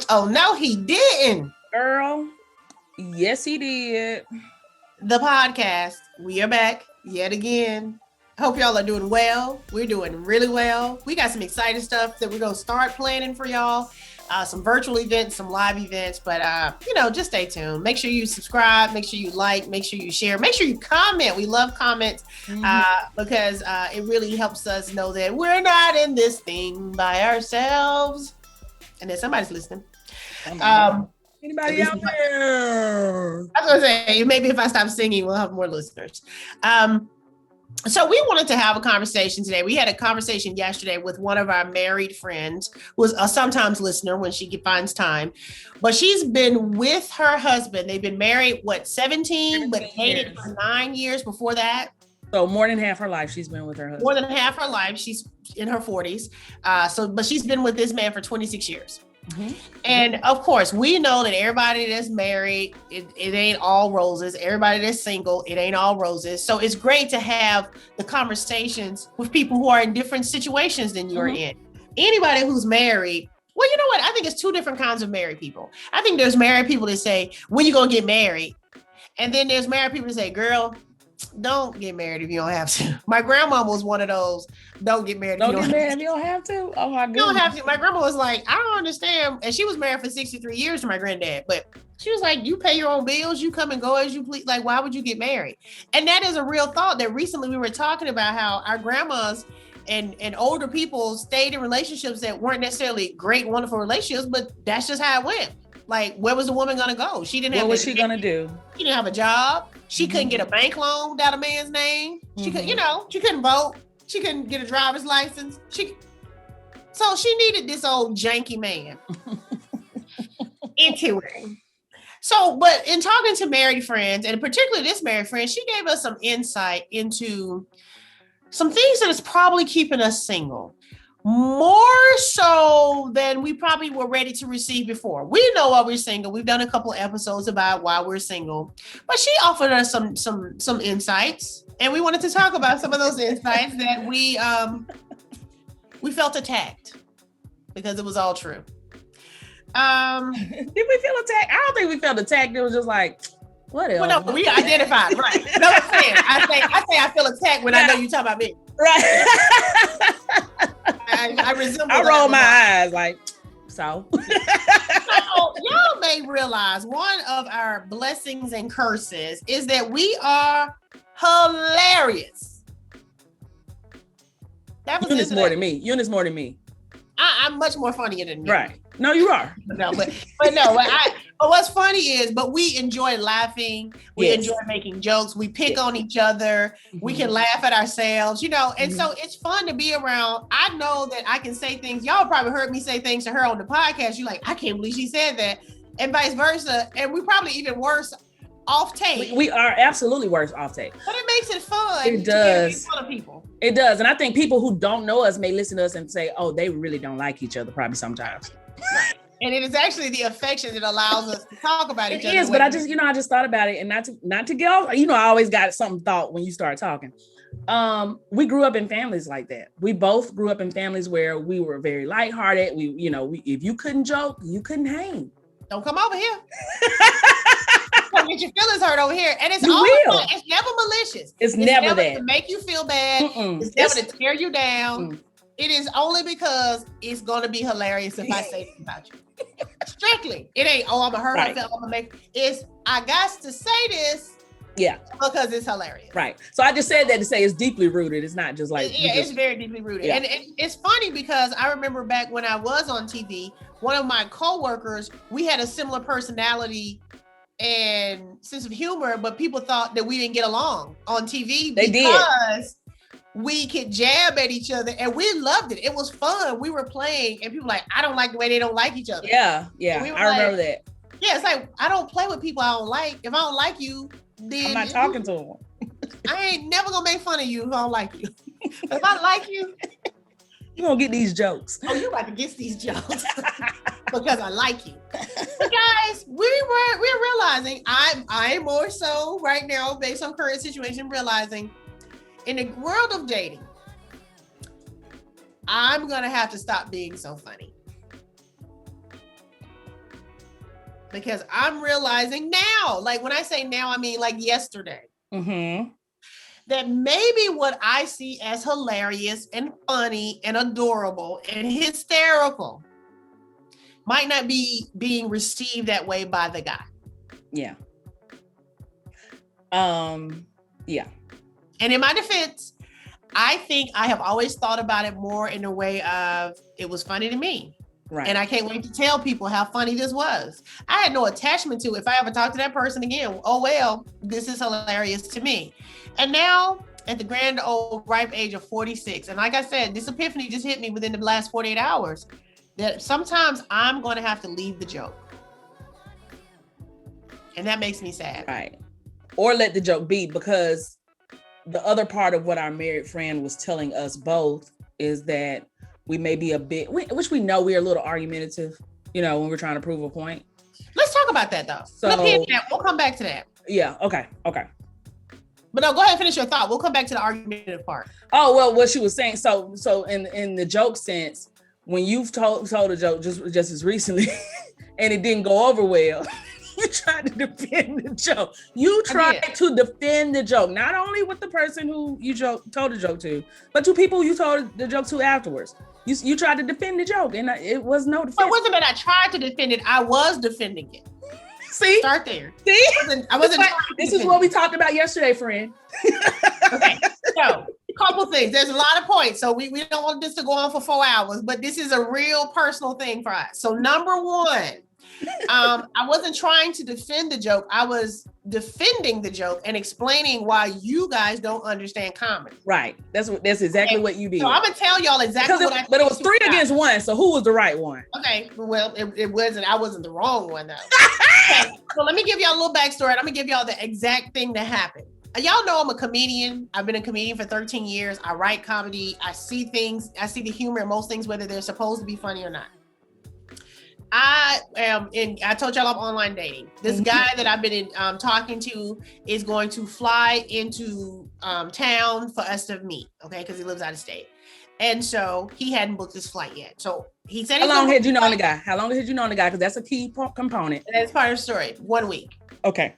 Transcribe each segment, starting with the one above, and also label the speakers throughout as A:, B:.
A: Oh, no, he didn't.
B: Girl, yes, he did.
A: The podcast. We are back yet again. Hope y'all are doing well. We're doing really well. We got some exciting stuff that we're going to start planning for y'all. Some virtual events, some live events, but just stay tuned. Make sure you subscribe, make sure you like, make sure you share, make sure you comment. We love comments because it really helps us know that we're not in this thing by ourselves and that somebody's listening.
B: Anybody out there?
A: I was going to say, maybe if I stop singing, we'll have more listeners. So we wanted to have a conversation today. We had a conversation yesterday with one of our married friends, who is a sometimes listener when she finds time. But she's been with her husband. They've been married, 17 but dated for 9 years before that.
B: So more than half her life she's been with her husband.
A: More than half her life. She's in her 40s. But she's been with this man for 26 years. Mm-hmm. And of course, we know that everybody that's married, it ain't all roses. Everybody that's single, it ain't all roses. So it's great to have the conversations with people who are in different situations than you're in. Anybody who's married, well, you know what? I think it's two different kinds of married people. I think there's married people that say, when you gonna get married? And then there's married people that say, girl, don't get married if you don't have to. My grandma was one of those. Don't get married.
B: If you don't have to. Oh my goodness.
A: You don't have to. My grandma was like, I don't understand. And she was married for 63 years to my granddad. But she was like, you pay your own bills. You come and go as you please. Like, why would you get married? And that is a real thought that recently we were talking about how our grandmas and older people stayed in relationships that weren't necessarily great, wonderful relationships, but that's just how it went. Like, where was the woman going to go? She didn't have.
B: What was she going to do?
A: She didn't have a job. She couldn't get a bank loan without a man's name. She could, she couldn't vote. She couldn't get a driver's license. So she needed this old janky man into it. So, but in talking to married friends, and particularly this married friend, she gave us some insight into some things that is probably keeping us single. More so than we probably were ready to receive before. We know why we're single. We've done a couple of episodes about why we're single, but she offered us some insights, and we wanted to talk about some of those insights that we felt attacked because it was all true.
B: Did we feel attacked? I don't think we felt attacked. It was just like, whatever.
A: Well, no, we identified, right? No, I'm saying, I feel attacked when I know you talk about me.
B: Right.
A: I
B: roll my eyes like, so.
A: So y'all may realize one of our blessings and curses is that we are hilarious.
B: Eunice more than me.
A: I'm much more funnier than you.
B: Right. No, you are.
A: But what's funny is, we enjoy laughing. We enjoy making jokes. We pick on each other. We can laugh at ourselves, and so it's fun to be around. I know that I can say things. Y'all probably heard me say things to her on the podcast. You're like, I can't believe she said that, and vice versa. And we probably even worse off tape.
B: We are absolutely worse off tape.
A: But it makes it fun.
B: It does.
A: To make fun of people.
B: It does. And I think people who don't know us may listen to us and say, oh, they really don't like each other probably sometimes.
A: Right. And it is actually the affection that allows us to talk about each other.
B: It is, but I just thought about it, and not to get off, I always got something thought when you start talking. We grew up in families like that. We both grew up in families where we were very lighthearted. We if you couldn't joke, you couldn't hang.
A: Don't come over here. Don't get your feelings hurt over here. And it's never malicious.
B: It's never that.
A: To make you feel bad. It's never to tear you down. It is only because it's going to be hilarious if I say this about you. Strictly. It ain't, I'm going to hurt myself. I'm going to make it's, I got to say this.
B: Yeah.
A: Because it's hilarious.
B: Right. So I just said that to say it's deeply rooted. It's not just like.
A: It's very deeply rooted.
B: Yeah.
A: And it's funny because I remember back when I was on TV, one of my coworkers, we had a similar personality and sense of humor, but people thought that we didn't get along on TV because we could jab at each other, and we loved it. It was fun. We were playing, and people were like, I don't like the way they don't like each other.
B: Yeah, I remember that.
A: Yeah, it's like, I don't play with people I don't like. If I don't like you, then
B: I'm not talking to them.
A: I ain't never gonna make fun of you if I don't like you. But if I like you,
B: you're gonna get these jokes.
A: Oh, you about to get these jokes because I like you. But guys, we're realizing, I am more so right now, based on current situation, realizing in the world of dating, I'm gonna have to stop being so funny. because I'm realizing now, like when I say now, I mean like yesterday, that maybe what I see as hilarious and funny and adorable and hysterical might not be being received that way by the guy.
B: Yeah. Yeah.
A: And in my defense, I think I have always thought about it more in the way of it was funny to me. Right. And I can't wait to tell people how funny this was. I had no attachment to it. If I ever talk to that person again, oh, well, this is hilarious to me. And now at the grand old ripe age of 46, and like I said, this epiphany just hit me within the last 48 hours, that sometimes I'm going to have to leave the joke. And that makes me sad.
B: Right. Or let the joke be, because the other part of what our married friend was telling us both is that we may be a bit, which we know we're a little argumentative, you know, when we're trying to prove a point.
A: Let's talk about that though. So we'll come back to that.
B: Yeah. Okay.
A: But no, go ahead and finish your thought. We'll come back to the argumentative part.
B: Oh, well, what she was saying. So in the joke sense, when you've told a joke just as recently and it didn't go over well, you tried to defend the joke. You tried to defend the joke, not only with the person who you told the joke to, but to people you told the joke to afterwards. You tried to defend the joke, and it was no defense.
A: But it wasn't that I tried to defend it. I was defending it.
B: See?
A: Start there.
B: See?
A: I wasn't
B: this is what we talked about yesterday, friend.
A: Okay. So, a couple things. There's a lot of points. So we don't want this to go on for 4 hours, but this is a real personal thing for us. So number one, I wasn't trying to defend the joke. I was defending the joke and explaining why you guys don't understand comedy.
B: Right. That's exactly what you did.
A: So I'm gonna tell y'all exactly what I.
B: But it was 3 against 1. So who was the right one?
A: Okay. Well, it wasn't. I wasn't the wrong one though. Okay. So let me give y'all a little backstory. I'm gonna give y'all the exact thing that happened. Y'all know I'm a comedian. I've been a comedian for 13 years. I write comedy. I see things. I see the humor in most things, whether they're supposed to be funny or not. I told y'all I'm online dating. This guy that I've been talking to is going to fly into town for us to meet, okay? Because he lives out of state. And so he hadn't booked his flight yet. So he said,
B: How long had you known the guy? Because that's a key component.
A: And that's part of the story. 1 week.
B: Okay.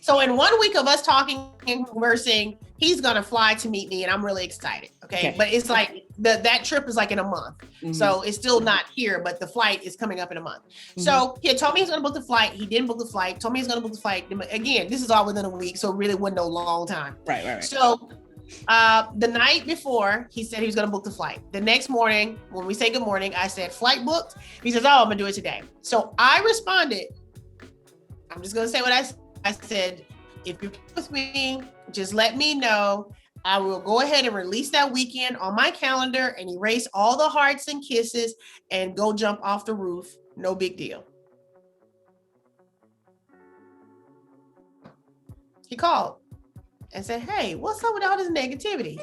A: So in 1 week of us talking and conversing, he's going to fly to meet me and I'm really excited. Okay. But it's like that trip is like in a month. Mm-hmm. So it's still not here, but the flight is coming up in a month. Mm-hmm. So he had told me he's going to book the flight. He didn't book the flight. Told me he's going to book the flight. Again, this is all within a week. So it really wasn't no long time.
B: Right.
A: So the night before, he said he was going to book the flight. The next morning, when we say good morning, I said, flight booked. He says, oh, I'm going to do it today. So I responded, I'm just going to say what I said, if you're with me, just let me know. I will go ahead and release that weekend on my calendar and erase all the hearts and kisses and go jump off the roof. No big deal. He called and said, hey, what's up with all this negativity?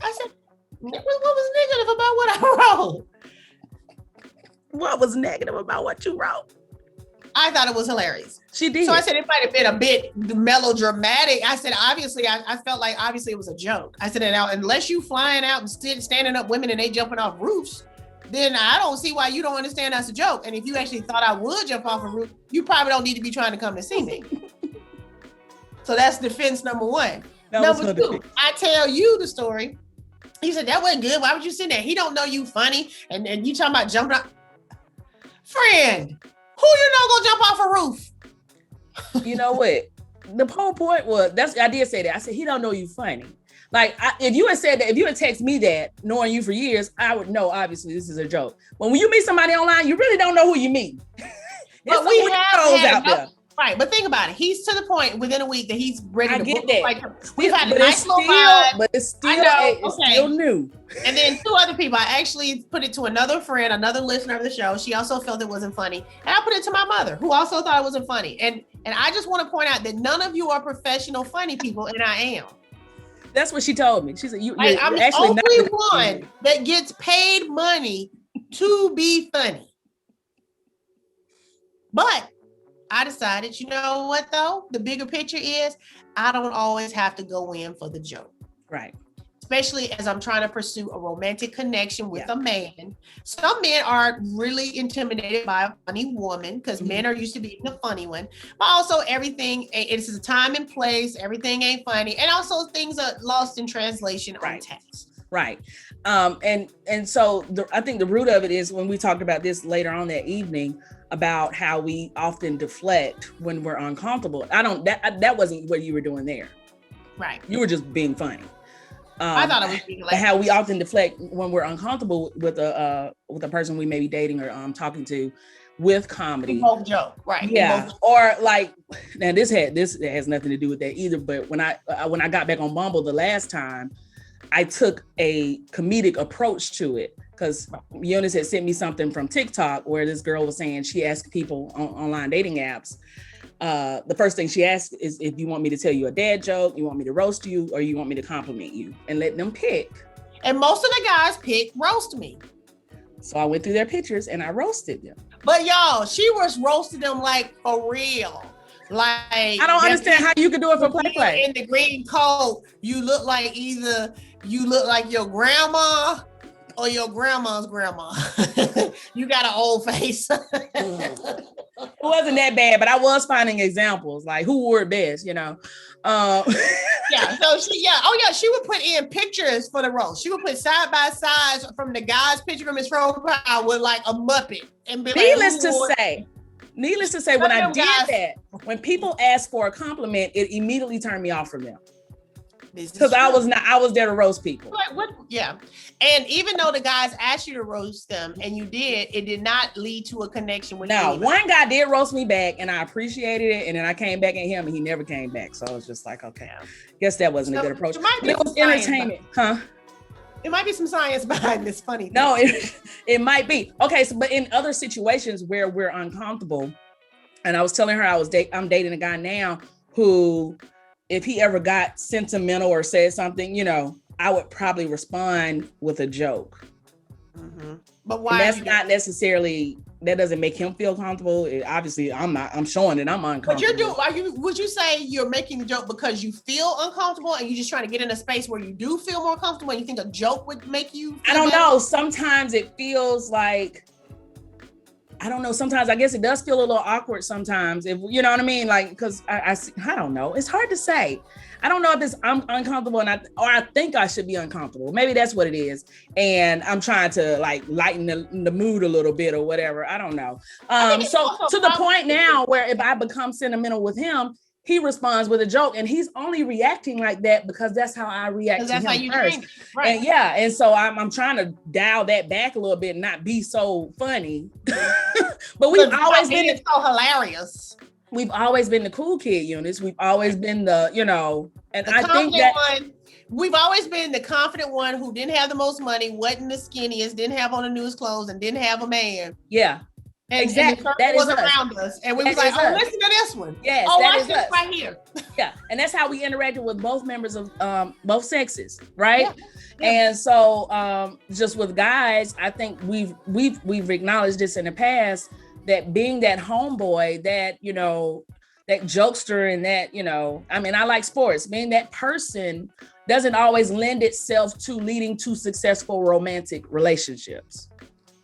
A: I said, what was negative about what I wrote?
B: What was negative about what you wrote?
A: I thought it was hilarious.
B: She did.
A: So I said, it might have been a bit melodramatic. I said, obviously, I felt like obviously it was a joke. I said, now, unless you flying out and standing up women and they jumping off roofs, then I don't see why you don't understand that's a joke. And if you actually thought I would jump off a roof, you probably don't need to be trying to come to see me. So that's defense number one. Number two, I tell you the story. He said, that wasn't good. Why would you sit there? He don't know you funny. And you talking about jumping out. Friend, who you know gonna jump off a roof?
B: You know what? The whole point was, I did say that. I said, he don't know you funny. Like, if you had said that, if you had texted me that, knowing you for years, I would know, obviously, this is a joke. When you meet somebody online, you really don't know who you meet.
A: But we have had out there. Right, but think about it. He's to the point within a week that he's ready to book. Like, we've had a nice little vibe.
B: But it's still new.
A: And then 2 other people, I actually put it to another friend, another listener of the show. She also felt it wasn't funny. And I put it to my mother, who also thought it wasn't funny. And I just want to point out that none of you are professional funny people, and I am.
B: That's what she told me. She said,
A: I'm the only one that gets paid money to be funny. But I decided, you know what though? The bigger picture is I don't always have to go in for the joke.
B: Right.
A: especially as I'm trying to pursue a romantic connection with a man. Some men are really intimidated by a funny woman because men are used to being the funny one, but also everything, it's a time and place, everything ain't funny. And also things are lost in translation on text.
B: Right. And so I think the root of it is when we talked about this later on that evening about how we often deflect when we're uncomfortable. That wasn't what you were doing there.
A: Right.
B: You were just being funny.
A: I thought it was being like
B: how we often deflect when we're uncomfortable with a person we may be dating or talking to with comedy.
A: We both joke, right?
B: Yeah. Or like, now this has nothing to do with that either. But when I got back on Bumble the last time, I took a comedic approach to it because Eunice had sent me something from TikTok where this girl was saying she asked people on online dating apps. The first thing she asked is if you want me to tell you a dad joke, you want me to roast you, or you want me to compliment you, and let them pick.
A: And most of the guys pick roast me.
B: So I went through their pictures and I roasted them.
A: But y'all, she was roasting them like for real. Like
B: I don't understand how you could do it for play.
A: In the green coat, you look like either you look like your grandma or your grandma's grandma. You got an old face.
B: It wasn't that bad, but I was finding examples like who wore it best,
A: Yeah. So she would put in pictures for the roast. She would put side by side from the guy's picture from his profile with like a Muppet and be
B: Needless to say, when I did that, when people asked for a compliment, it immediately turned me off from them. Because I was there to roast people.
A: Like, what? Yeah. And even though the guys asked you to roast them and you did, it did not lead to a connection with you.
B: Now, one guy did roast me back and I appreciated it. And then I came back at him and he never came back. So I was just like, okay, guess that wasn't a good approach. But it was entertainment, huh?
A: It might be some science behind this funny thing.
B: No, it might be. Okay, so but in other situations where we're uncomfortable, and I was telling her I'm dating a guy now who, if he ever got sentimental or said something, I would probably respond with a joke.
A: Mm-hmm. But why?
B: And that's not necessarily, that doesn't make him feel comfortable. Obviously, I'm showing that I'm uncomfortable.
A: But would you say you're making the joke because you feel uncomfortable and you're just trying to get in a space where you do feel more comfortable and you think a joke would make you feel
B: I don't
A: better?
B: know. Sometimes it feels like, I don't know. Sometimes I guess it does feel a little awkward sometimes. If you know what I mean? Like, because I don't know. It's hard to say. I don't know if I'm uncomfortable or I think I should be uncomfortable. Maybe that's what it is. And I'm trying to like lighten the mood a little bit or whatever. I don't know. So to the point now where if I become sentimental with him, he responds with a joke and he's only reacting like that because that's how I react to him first. Right. And and so I'm trying to dial that back a little bit and not be so funny. But we've always been
A: so hilarious.
B: We've always been the cool kid, Eunice. We've always been the, and I think that
A: we've always been the confident one who didn't have the most money, wasn't the skinniest, didn't have on the newest clothes, and didn't have a man.
B: Yeah.
A: And,
B: exactly.
A: And that was around us. And we was like, listen to this one.
B: Yes,
A: watch this right here.
B: Yeah. And that's how we interacted with both members of both sexes, right?
A: Yeah.
B: And so just with guys, I think we've acknowledged this in the past, that being that homeboy, that, that jokester and that, I like sports, being that person doesn't always lend itself to leading to successful romantic relationships.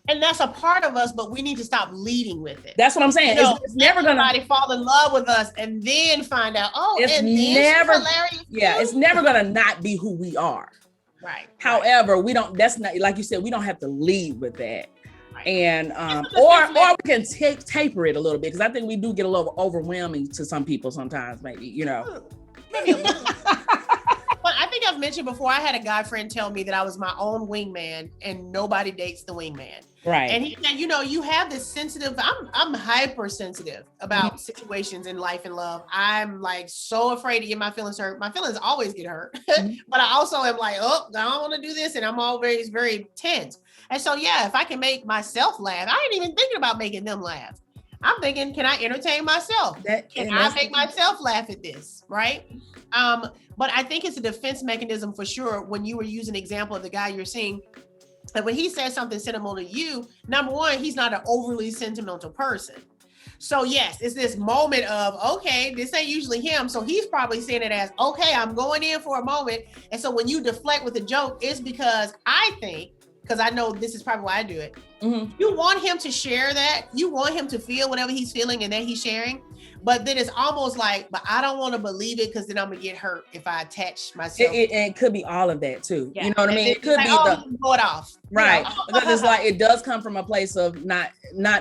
A: And that's a part of us, but we need to stop leading with it.
B: That's what I'm saying. It's never gonna
A: fall in love with us and then find out,
B: it's never gonna not be who we are.
A: Right.
B: However, that's not, like you said, we don't have to lead with that. Right. And or we can taper it a little bit, because I think we do get a little overwhelming to some people sometimes, maybe,
A: Maybe a little. But I think I've mentioned before, I had a guy friend tell me that I was my own wingman and nobody dates the wingman.
B: Right.
A: And he said, you have this sensitive, I'm hypersensitive about situations in life and love. I'm like so afraid to get my feelings hurt. My feelings always get hurt, but I also am like, I don't want to do this. And I'm always very tense. And so, if I can make myself laugh, I ain't even thinking about making them laugh. I'm thinking, can I entertain myself? Can I make myself laugh at this? Right. But I think it's a defense mechanism for sure. When you were using an example of the guy you're seeing, and when he says something sentimental to you, number one, he's not an overly sentimental person. So yes, it's this moment of, okay, this ain't usually him. So he's probably seeing it as, okay, I'm going in for a moment. And so when you deflect with a joke, it's because I think, because I know this is probably why I do it. Mm-hmm. You want him to share that. You want him to feel whatever he's feeling and that he's sharing. But then it's almost like, but I don't want to believe it because then I'm gonna get hurt if I attach myself.
B: It could be all of that too. Yeah. You know what I mean? It could like, be
A: blow it off.
B: Right. Because it's like it does come from a place of not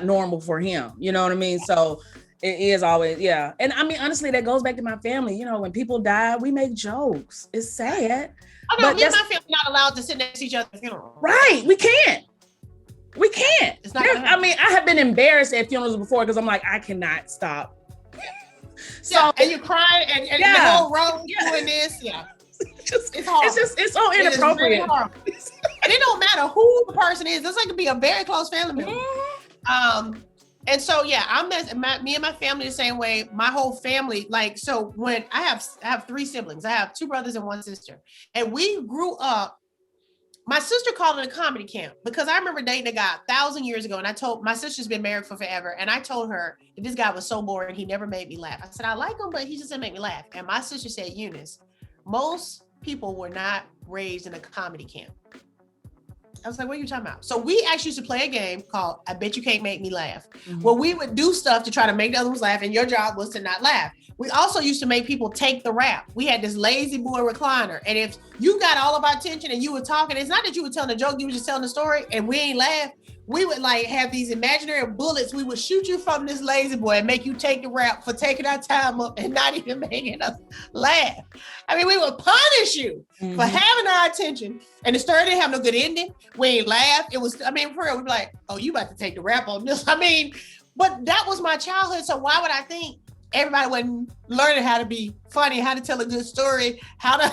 B: normal for him. You know what I mean? So it is always, yeah. And I mean, honestly, that goes back to my family. You know, when people die, we make jokes. It's sad.
A: Oh no, me and my family not allowed to sit next to each other at the funeral.
B: Right. We can't. It's not I mean, I have been embarrassed at funerals before because I'm like, I cannot stop.
A: So yeah, and you cry and the whole row doing this. Yeah. It's horrible. It's so inappropriate. And it don't matter who the person is. This could be a very close family member. Mm-hmm. And so yeah, me and my family the same way. My whole family, like, so when I have 3 siblings. I have 2 brothers and 1 sister, and we grew up. My sister called it a comedy camp because I remember dating a guy 1,000 years ago, and I told my sister's been married for forever, and I told her that this guy was so boring, he never made me laugh. I said, I like him, but he just didn't make me laugh. And my sister said, Eunice, most people were not raised in a comedy camp. I was like, what are you talking about? So we actually used to play a game called I Bet You Can't Make Me Laugh, where we would do stuff to try to make the others laugh, and your job was to not laugh. We also used to make people take the rap. We had this lazy boy recliner, and if you got all of our attention and you were talking, it's not that you were telling a joke, you were just telling a story, and we ain't laugh. We would like have these imaginary bullets. We would shoot you from this lazy boy and make you take the rap for taking our time up and not even making us laugh. I mean, we would punish you for having our attention. And the story didn't have no good ending. We ain't laugh. It was, I mean, for real, we'd be like, oh, you about to take the rap on this. I mean, but that was my childhood. So why would I think everybody wasn't learning how to be funny, how to tell a good story, how to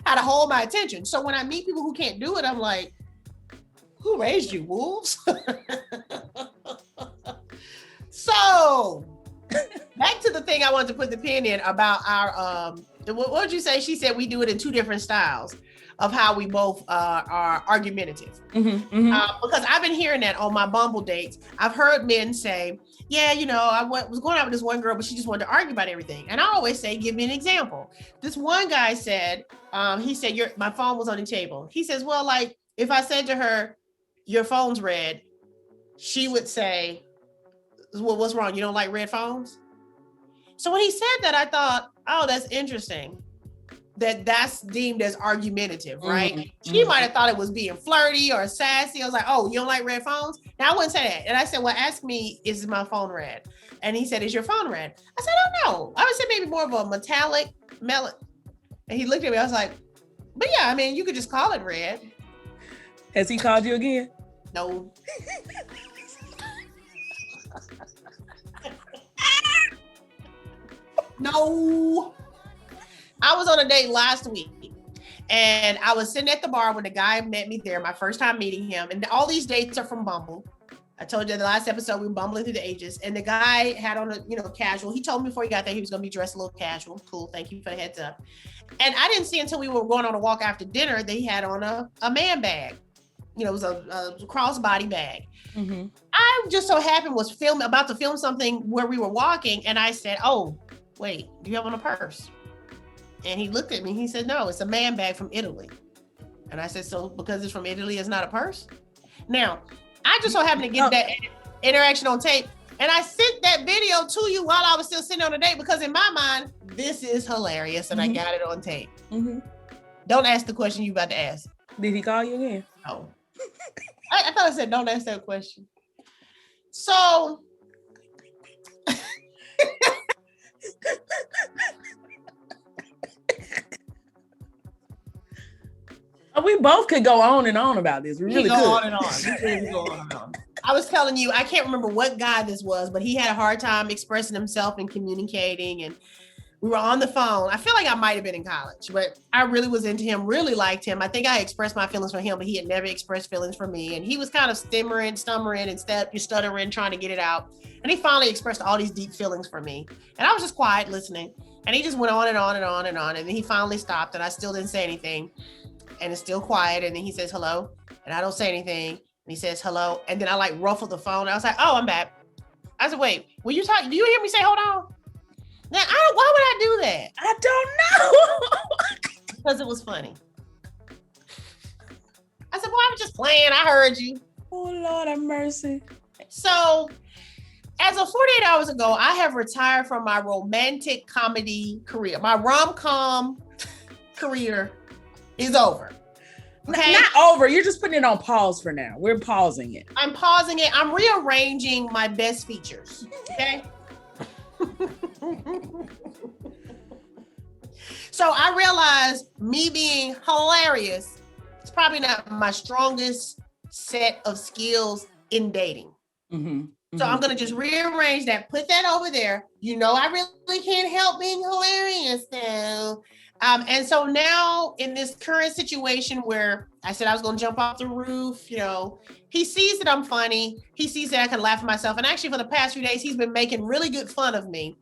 A: hold my attention? So when I meet people who can't do it, I'm like, who raised you, wolves? So back to the thing I wanted to put the pin in about our, what would you say? She said we do it in 2 different styles of how we both are argumentative. Because I've been hearing that on my Bumble dates. I've heard men say, yeah, you know, I was going out with this one girl, but she just wanted to argue about everything. And I always say, give me an example. This one guy said, he said, my phone was on the table. He says, well, like, if I said to her, your phone's red, she would say, well, what's wrong? You don't like red phones? So when he said that, I thought, oh, that's interesting. That's deemed as argumentative, right? She might have thought it was being flirty or sassy. I was like, oh, you don't like red phones? Now I wouldn't say that. And I said, well, ask me, is my phone red? And he said, is your phone red? I said, I don't know. I would say maybe more of a metallic melon. And he looked at me, I was like, but yeah, I mean, you could just call it red.
B: Has he called you again?
A: No. No. I was on a date last week and I was sitting at the bar when the guy met me there, my first time meeting him. And all these dates are from Bumble. I told you in the last episode, we were bumbling through the ages, and the guy had on a, casual. He told me before he got there, he was going to be dressed a little casual. Cool. Thank you for the heads up. And I didn't see until we were going on a walk after dinner that he had on a man bag. It was a crossbody bag. I just so happened was about to film something where we were walking, and I said, oh, wait, do you have on a purse? And he looked at me, he said, no, it's a man bag from Italy. And I said, so because it's from Italy, it's not a purse? Now, I just so happened to get that interaction on tape, and I sent that video to you while I was still sitting on the date because in my mind, this is hilarious, and I got it on tape. Don't ask the question you about to ask.
B: Did he call you again?
A: No. I thought I said don't ask that question. So
B: we both could go on and on about this. We really could.
A: On and on. Go on and on. I was telling you, I can't remember what guy this was, but he had a hard time expressing himself and communicating, and we were on the phone. I feel like I might have been in college, but I really was into him, really liked him. I think I expressed my feelings for him, but he had never expressed feelings for me. And he was kind of stuttering and stuttering, trying to get it out. And he finally expressed all these deep feelings for me. And I was just quiet listening. And he just went on and on and on and on. And then he finally stopped, and I still didn't say anything. And it's still quiet. And then he says, hello. And I don't say anything. And he says, hello. And then I ruffled the phone. I was like, oh, I'm back. I said, wait, will you talk? Do you hear me say, hold on? Now, why would I do that?
B: I don't know.
A: Because it was funny. I said, well, I was just playing. I heard you.
B: Oh, Lord have mercy.
A: So, as of 48 hours ago, I have retired from my romantic comedy career. My rom-com career is over. Okay?
B: Not over. You're just putting it on pause for now. We're pausing it.
A: I'm pausing it. I'm rearranging my best features. Okay. So I realized me being hilarious is probably not my strongest set of skills in dating. So I'm going to just rearrange that, put that over there. You know, I really can't help being hilarious though. And so now in this current situation where I said I was going to jump off the roof, you know, he sees that I'm funny. He sees that I can laugh at myself. And actually for the past few days, he's been making really good fun of me.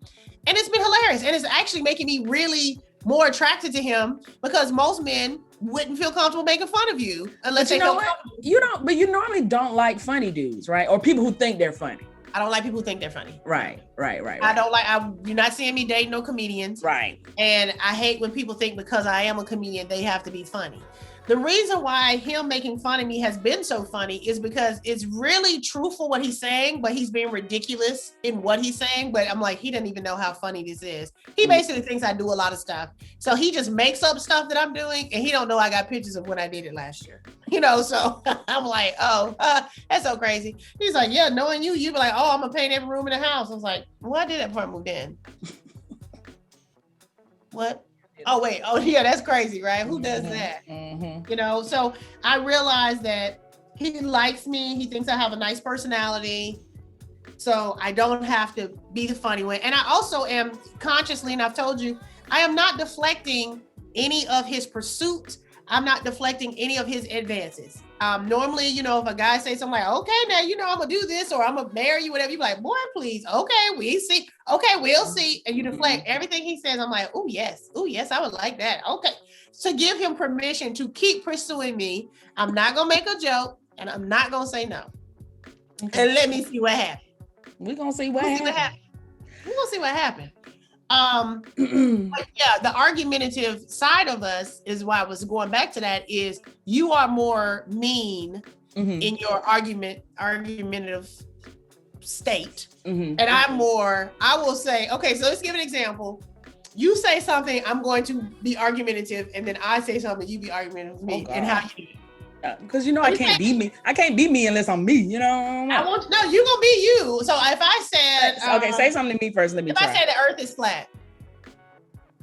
A: And it's been hilarious. And it's actually making me really more attracted to him because most men wouldn't feel comfortable making fun of you unless they feel comfortable.
B: But you normally don't like funny dudes, right? Or people who think they're funny.
A: I don't like people who think they're funny.
B: Right.
A: You're not seeing me dating no comedians.
B: Right.
A: And I hate when people think because I am a comedian, they have to be funny. The reason why him making fun of me has been so funny is because it's really truthful what he's saying, but he's being ridiculous in what he's saying. But I'm like, he doesn't even know how funny this is. He basically thinks I do a lot of stuff. So he just makes up stuff that I'm doing and he don't know I got pictures of when I did it last year. You know, so I'm like, that's so crazy. He's like, yeah, knowing you, you'd be like, oh, I'm gonna paint every room in the house. I was like, well, I did that before I moved in. What? Oh, wait. Oh, yeah, that's crazy, right? Who does that? You know, so I realized that he likes me. He thinks I have a nice personality. So I don't have to be the funny one. And I also am consciously, and I've told you, I am not deflecting any of his pursuits. I'm not deflecting any of his advances. Normally, you know, if a guy says something like, okay, now, you know, I'm gonna do this or I'm gonna marry you, whatever, you be like, boy, please. Okay, we see. Okay, we'll see. And you deflect everything he says. I'm like, oh, yes, I would like that. Okay. To give him permission to keep pursuing me, I'm not gonna make a joke and I'm not gonna say no. Okay. And let me see what happens.
B: We're gonna see what happens.
A: We're gonna see what happens. But yeah, the argumentative side of us is why I was going back to that is you are more mean in your argumentative state. And I'm more, I will say, okay, so let's give an example. You say something, I'm going to be argumentative, and then I say something, you be argumentative with me, and how you do it.
B: Because you know I can't be me. I can't be me unless I'm me. You know.
A: You're gonna be you. So if I said,
B: okay, say something to me first. Let me.
A: If I say the Earth is flat,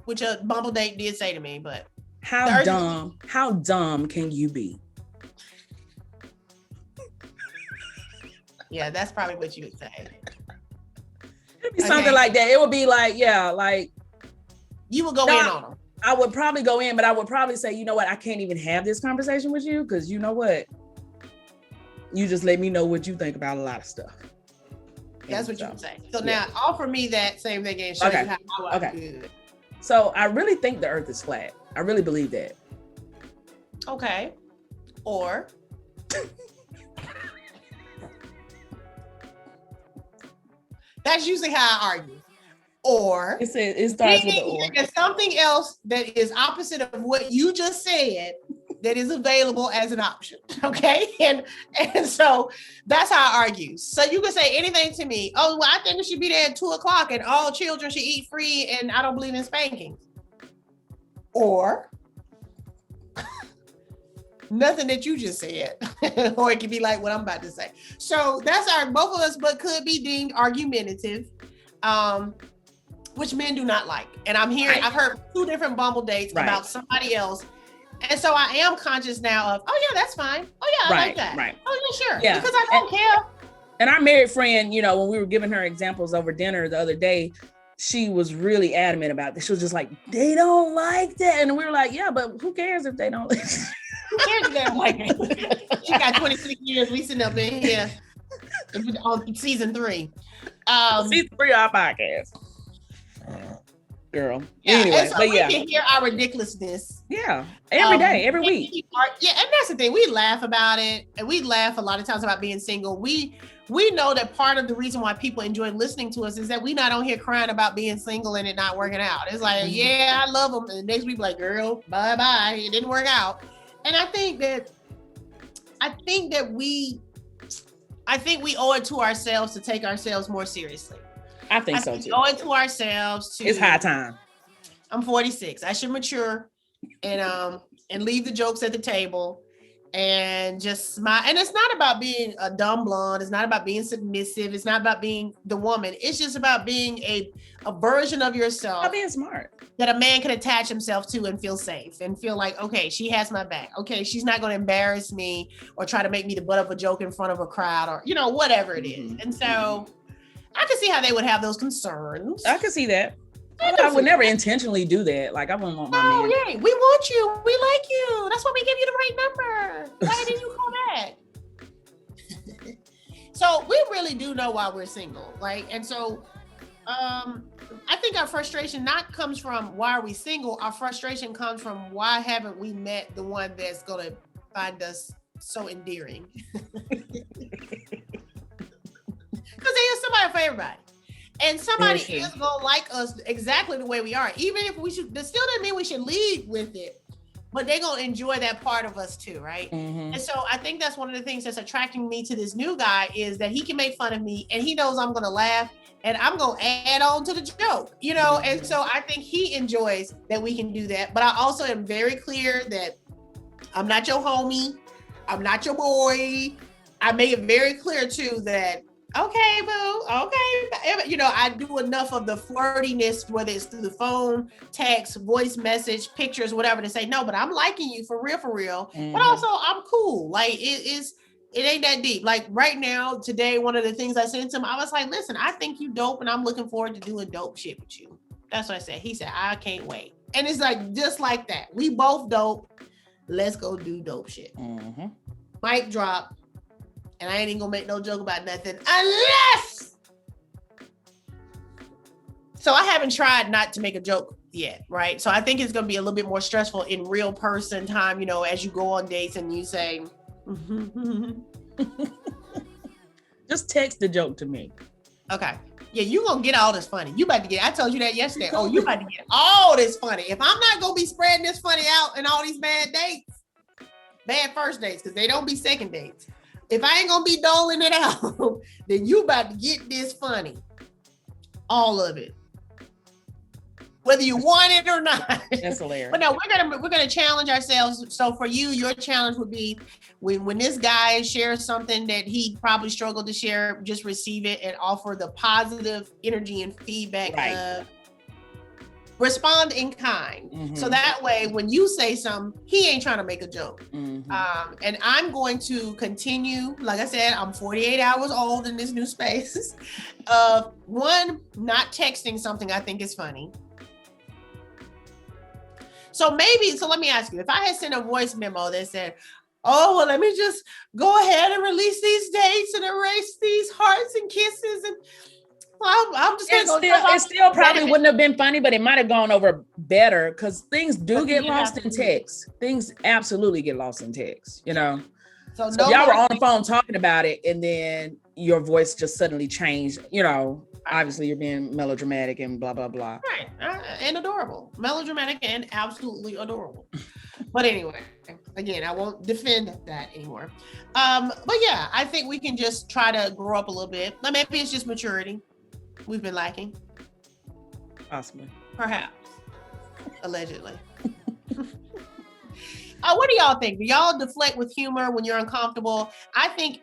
A: which a Bumble date did say to me, but
B: how dumb can you be?
A: Yeah, that's probably what you would say.
B: It'd be something like that. It would be like, yeah, like
A: you would go in on them.
B: I would probably go in, but I would probably say, you know what? I can't even have this conversation with you because you know what? You just let me know what you think about a lot of stuff.
A: That's what you would say. So now offer me that same thing and show you how I do it.
B: So I really think the Earth is flat. I really believe that.
A: Okay. Or that's usually how I argue. Or
B: it starts with the or.
A: There's something else that is opposite of what you just said that is available as an option. Okay. And so that's how I argue. So you can say anything to me. Oh, well, I think it should be there at 2:00 and all children should eat free and I don't believe in spankings. Or nothing that you just said. Or it could be like what I'm about to say. So that's both of us, but could be deemed argumentative. Which men do not like. And I've heard 2 different Bumble dates about somebody else. And so I am conscious now of, oh yeah, that's fine. Oh yeah, I like that.
B: Right.
A: Oh yeah, sure.
B: Yeah.
A: Because I don't care.
B: And our married friend, you know, when we were giving her examples over dinner the other day, she was really adamant about this. She was just like, they don't like that. And we were like, yeah, but who cares if they don't like it?
A: Who cares if they don't like it? She got 26 years. We sitting up in here on season 3.
B: Season 3 of our podcast. Girl.
A: Yeah,
B: anyway,
A: so we can hear our ridiculousness.
B: Yeah, every day, every week.
A: Yeah, and that's the thing. We laugh about it, and we laugh a lot of times about being single. We we know that part of the reason why people enjoy listening to us is that we not on here crying about being single and it not working out. It's like, yeah, I love them. And the next week, like, girl, bye-bye. It didn't work out. And I think we owe it to ourselves to take ourselves more seriously.
B: I think so too.
A: We owe it to ourselves to.
B: It's high time.
A: I'm 46. I should mature and leave the jokes at the table and just smile. And it's not about being a dumb blonde. It's not about being submissive. It's not about being the woman. It's just about being a version of yourself.
B: About being smart. That
A: a man can attach himself to and feel safe and feel like, okay, she has my back. Okay, she's not going to embarrass me or try to make me the butt of a joke in front of a crowd or, whatever it is. And so I can see how they would have those concerns.
B: I can see that. I would never intentionally do that. Like, I wouldn't want my man.
A: Oh, yeah, we want you. We like you. That's why we give you the right number. Why didn't you call back? So we really do know why we're single. Like, and so I think our frustration not comes from why are we single. Our frustration comes from why haven't we met the one that's going to find us so endearing. Because there's somebody for everybody. And somebody is gonna like us exactly the way we are. Even if we should, that still doesn't mean we should lead with it, but they're gonna enjoy that part of us too, right? And so I think that's one of the things that's attracting me to this new guy is that he can make fun of me and he knows I'm gonna laugh and I'm gonna add on to the joke, And so I think he enjoys that we can do that. But I also am very clear that I'm not your homie, I'm not your boy. I make it very clear too that okay, boo. Okay. I do enough of the flirtiness, whether it's through the phone, text, voice message, pictures, whatever, to say, no, but I'm liking you for real. But also I'm cool. Like it ain't that deep. Like right now, today, one of the things I said to him, I was like, listen, I think you dope and I'm looking forward to doing dope shit with you. That's what I said. He said, I can't wait. And it's like, just like that. We both dope. Let's go do dope shit. Mic drop. And I ain't even gonna make no joke about nothing unless. So I haven't tried not to make a joke yet, right? So I think it's gonna be a little bit more stressful in real person time, as you go on dates and you say,
B: just text the joke to me.
A: Okay. Yeah, you gonna get all this funny. You about to get, I told you that yesterday. Oh, you about to get all this funny. If I'm not gonna be spreading this funny out in all these bad dates, bad first dates, because they don't be second dates. If I ain't gonna be doling it out, then you about to get this funny. All of it. Whether you want it or not.
B: That's hilarious.
A: But no, we're gonna challenge ourselves. So for you, your challenge would be when this guy shares something that he probably struggled to share, just receive it and offer the positive energy and feedback.
B: Right.
A: Respond in kind. So that way, when you say something, he ain't trying to make a joke. And I'm going to continue, like I said, I'm 48 hours old in this new space of one, not texting something I think is funny. So let me ask you, if I had sent a voice memo that said, oh, well, let me just go ahead and release these dates and erase these hearts and kisses and I'm just gonna
B: it still probably wouldn't have been funny, but it might have gone over better because things do get lost in text. Things absolutely get lost in text, So y'all were on the phone talking about it, and then your voice just suddenly changed. Obviously you're being melodramatic and blah blah blah.
A: Right, and adorable, melodramatic and absolutely adorable. But anyway, again, I won't defend that anymore. But yeah, I think we can just try to grow up a little bit. Maybe it's just maturity. We've been lacking.
B: Possibly.
A: Perhaps. Allegedly. What do y'all think? Do y'all deflect with humor when you're uncomfortable? I think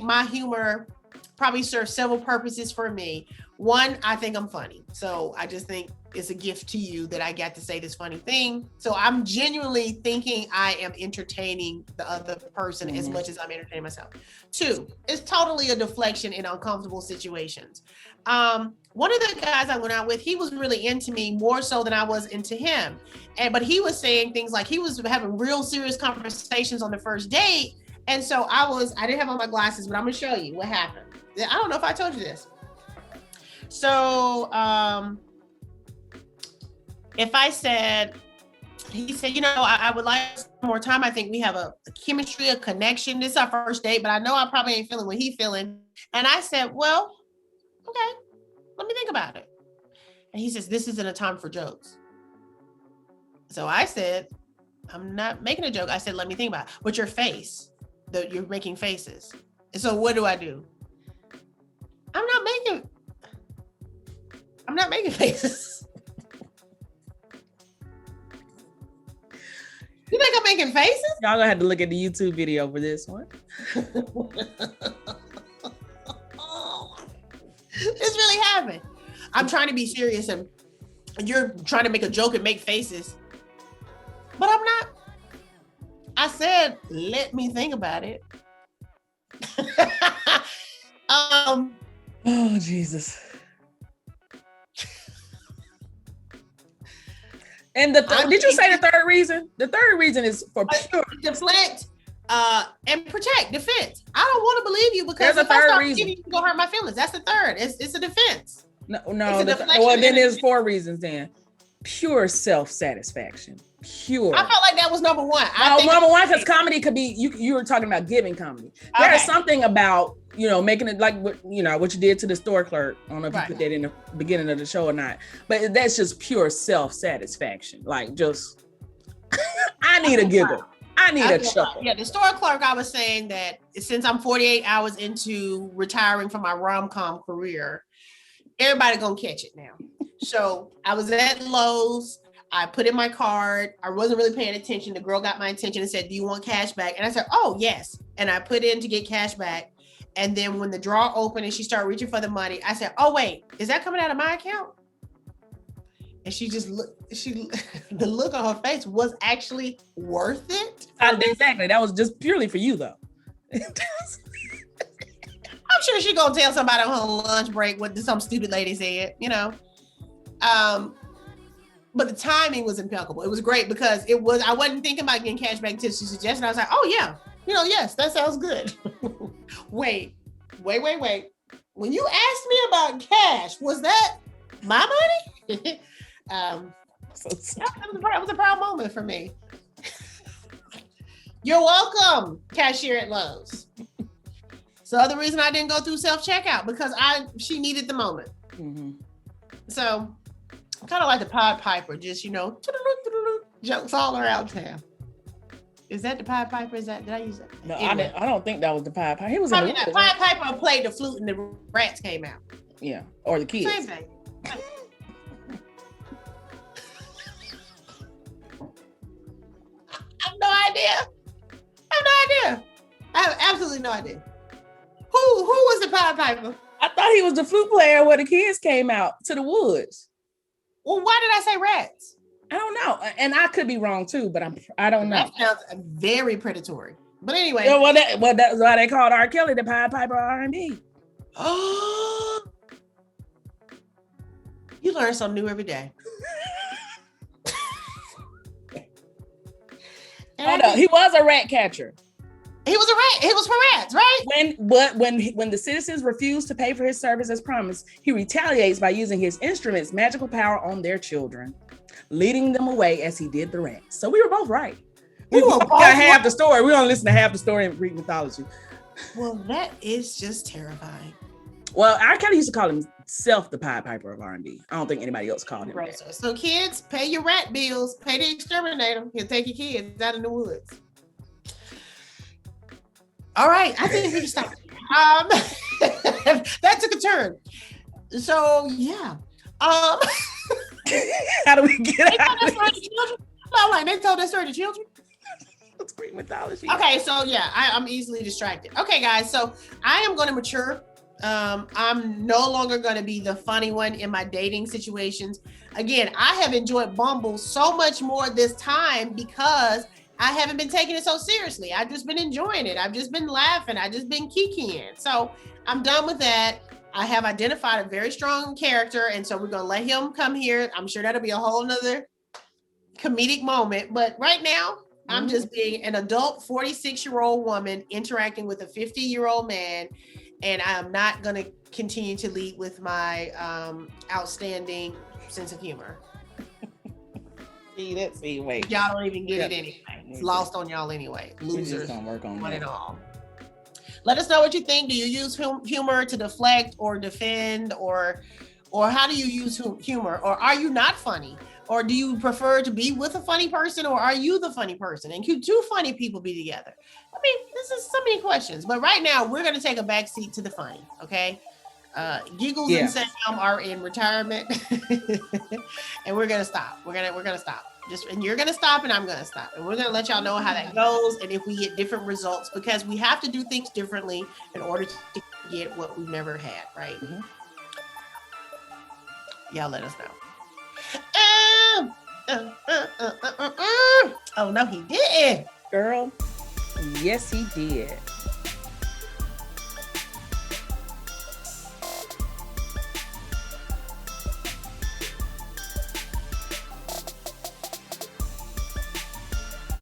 A: my humor probably serves several purposes for me. One, I think I'm funny. So I just think it's a gift to you that I got to say this funny thing. So I'm genuinely thinking I am entertaining the other person as much as I'm entertaining myself. Two, it's totally a deflection in uncomfortable situations. One of the guys I went out with, he was really into me more so than I was into him. But he was saying things like he was having real serious conversations on the first date. And so I didn't have on my glasses, but I'm gonna show you what happened. I don't know if I told you this. So if I said, he said, I would like more time. I think we have a chemistry, a connection. This is our first date, but I know I probably ain't feeling what he's feeling. And I said, well, okay, let me think about it. And he says, this isn't a time for jokes. So I said, I'm not making a joke. I said, let me think about it. But your face, you're making faces. And so what do? I'm not making faces. You think I'm making faces?
B: Y'all gonna have to look at the YouTube video for this one.
A: This really happened. I'm trying to be serious and you're trying to make a joke and make faces. But I'm not. I said, let me think about it.
B: Oh, Jesus. And did you say the third reason? The third reason is for pure
A: deflect and protect, defense. I don't want to believe you because
B: there's a third reason.
A: You can go hurt my feelings. That's the third. It's a defense.
B: No. Well, then there's 4 reasons. Then pure self-satisfaction. Pure.
A: I felt like that was number one.
B: Number one, because comedy could be. You were talking about giving comedy. There is something about making it like what you did to the store clerk. I don't know if you put that in the beginning of the show or not, but that's just pure self-satisfaction. Like just, I need a giggle. I need a chuckle.
A: Yeah, the store clerk. I was saying that since I'm 48 hours into retiring from my rom-com career, everybody gonna catch it now. So I was at Lowe's. I put in my card. I wasn't really paying attention. The girl got my attention and said, do you want cash back? And I said, oh, yes. And I put in to get cash back. And then when the drawer opened and she started reaching for the money, I said, oh, wait, is that coming out of my account? And she just looked, the look on her face was actually worth it.
B: Exactly. That was just purely for you, though.
A: I'm sure she's going to tell somebody on her lunch break what some stupid lady said, But the timing was impeccable. It was great because I wasn't thinking about getting cash back until she suggested. I was like, oh yeah, yes, that sounds good. Wait. When you asked me about cash, was that my money? That was a proud moment for me. You're welcome, cashier at Lowe's. So the reason I didn't go through self-checkout because she needed the moment. Mm-hmm. So kind of like the Pied Piper, just, jokes all around town. Is that the Pied Piper? Did I use that?
B: No, anyway. I don't think that was the Pied Piper. He was
A: probably the Pied Piper played the flute and the rats came out.
B: Yeah, or the kids.
A: Same thing. I have no idea. I have absolutely no idea. Who was the Pied Piper?
B: I thought he was the flute player where the kids came out to the woods.
A: Well, why did I say rats?
B: I don't know. And I could be wrong too, but I don't know.
A: That sounds very predatory. But anyway.
B: Well, that's why they called R. Kelly the Pied Piper R&B.
A: Oh, you learn something new every day.
B: No, he was a rat catcher.
A: He was a rat. He was for rats, right?
B: When the citizens refused to pay for his service as promised, he retaliates by using his instrument's magical power on their children, leading them away as he did the rats. So we were both right. We got half the story. We only listen to half the story in Greek mythology.
A: Well, that is just terrifying.
B: Well, R. Kelly used to call himself the Pied Piper of R&B. I don't think anybody else called him that.
A: So kids, pay your rat bills. Pay the exterminator. He'll take your kids out in the woods. All right, I think we can stop. That took a turn. So yeah.
B: How do we get out of this?
A: They told that story to children.
B: It's Greek mythology.
A: Okay, so yeah, I'm easily distracted. Okay, guys, so I am going to mature. I'm no longer going to be the funny one in my dating situations. Again, I have enjoyed Bumble so much more this time because I haven't been taking it so seriously. I've just been enjoying it. I've just been laughing. I've just been kikiing. So I'm done with that. I have identified a very strong character. And so we're going to let him come here. I'm sure that'll be a whole nother comedic moment. But right now, I'm just being an adult 46-year-old woman interacting with a 50-year-old man. And I'm not going to continue to lead with my outstanding sense of humor.
B: See, wait.
A: Y'all don't even get it anyway. It's lost on y'all anyway. Losers.
B: We just gonna work on
A: one
B: that.
A: and all. Let us know what you think. Do you use humor to deflect or defend, or how do you use humor? Or are you not funny? Or do you prefer to be with a funny person, or are you the funny person? And could two funny people be together? I mean, this is so many questions. But right now, we're going to take a back seat to the funny, okay? Giggles and Sam are in retirement, and we're going to stop. We're gonna stop. And you're going to stop, and I'm going to stop. And we're going to let y'all know how that goes, and if we get different results, because we have to do things differently in order to get what we've never had, right? Mm-hmm. Y'all let us know. Oh no, he didn't.
B: Girl, yes he did.